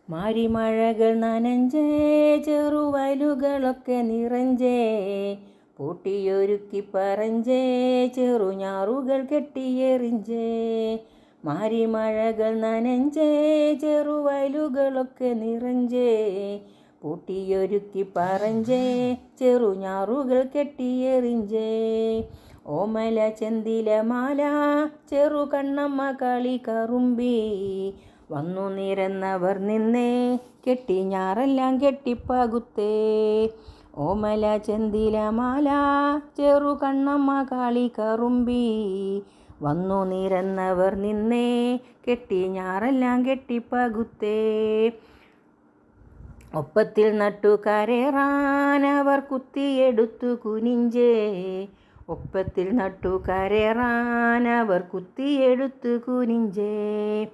മാരിമഴകൾ നനഞ്ചേ ചെറുവയലുകളൊക്കെ നിറഞ്ചേ പൂട്ടിയൊരുക്കി പറഞ്ചേ ചെറുഞാറുകൾ കെട്ടിയെറിഞ്ചേ. മാരിമഴകൾ നനഞ്ചേ ചെറുവയലുകളൊക്കെ നിറഞ്ചേ പൂട്ടിയൊരുക്കി പറഞ്ചേ ചെറുഞാറുകൾ കെട്ടിയെറിഞ്ചേ. ഓമല ചെന്തില മാല ചെറുകണ്ണമ്മ കളി കറുമ്പി വന്നു നിരന്നവർ നിന്നേ കെട്ടി ഞാറെല്ലാം കെട്ടിപ്പകുത്തേ. ഓമല ചെന്തില മാല ചെറുകണ്ണമ്മ കളി കറുമ്പി വന്നു നിരന്നവർ നിന്നേ കെട്ടി ഞാറെല്ലാം കെട്ടിപ്പകുത്തേ. ഒപ്പത്തിൽ നട്ടു കരേറാൻ അവർ കുത്തിയെടുത്തു കുനിഞ്ചേ. ഒപ്പത്തിൽ നട്ടു കരേറാൻ അവർ കുത്തിയെടുത്തു കുനിഞ്ചേ.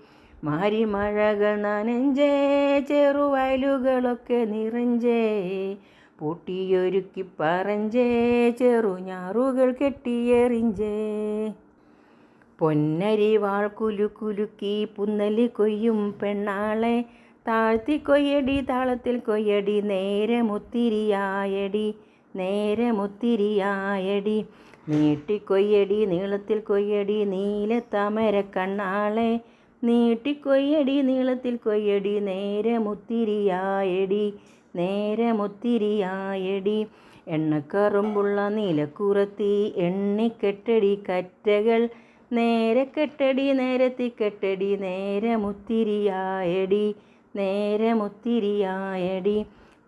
മാരിമഴകൾ നനഞ്ചേ ചെറുവയലുകളൊക്കെ നിറഞ്ചേ പൂട്ടിയൊരുക്കി പറഞ്ചേ ചെറുഞാറുകൾ കെട്ടിയെറിഞ്ചേ. പൊന്നരിവാൾ കുലുക്കുലുക്കി പുന്നലി കൊയ്യും പെണ്ണാളെ താഴ്ത്തിക്കൊയ്യടി താളത്തിൽ കൊയ്യടി നേരമൊത്തിരിയായടി നേരമൊത്തിരിയായടി. നീട്ടിക്കൊയ്യടി നീളത്തിൽ കൊയ്യടി നീലത്താമരക്കണ്ണാളെ നീട്ടിക്കൊയ്യടി നീളത്തിൽ കൊയ്യടി നേരമൊത്തിരിയായടി നേരമൊത്തിരിയായടി. എണ്ണക്കറുമ്പുള്ള നീലക്കുറത്തി എണ്ണിക്കെട്ടടി കറ്റകൾ നേരെ കെട്ടടി നേരത്തി കെട്ടടി നേരമൊത്തിരിയായടി നേരമൊത്തിരിയായടി.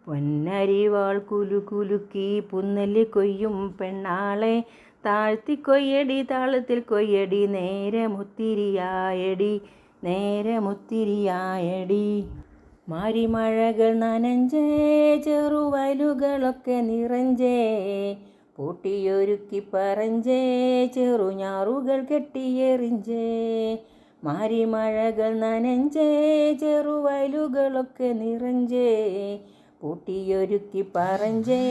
പൊന്നരിവാൾ കുലുക്കുലുക്കി പുന്നലി കൊയ്യും പെണ്ണാളെ താഴ്ത്തിക്കൊയ്യടി താളത്തിൽ കൊയ്യടി നേരമൊത്തിരിയായടി നേരമൊത്തിരിയായടി. മാരിമഴകൾ നനഞ്ചേ ചെറുവയലുകളൊക്കെ നിറഞ്ചേ പൂട്ടിയൊരുക്കി പറഞ്ചേ ചെറുഞാറുകൾ കെട്ടിയെറിഞ്ചേ. മാരിമഴകൾ നനഞ്ചേ ചെറുവയലുകളൊക്കെ നിറഞ്ചേ പൂട്ടിയൊരുക്കി പറഞ്ചേ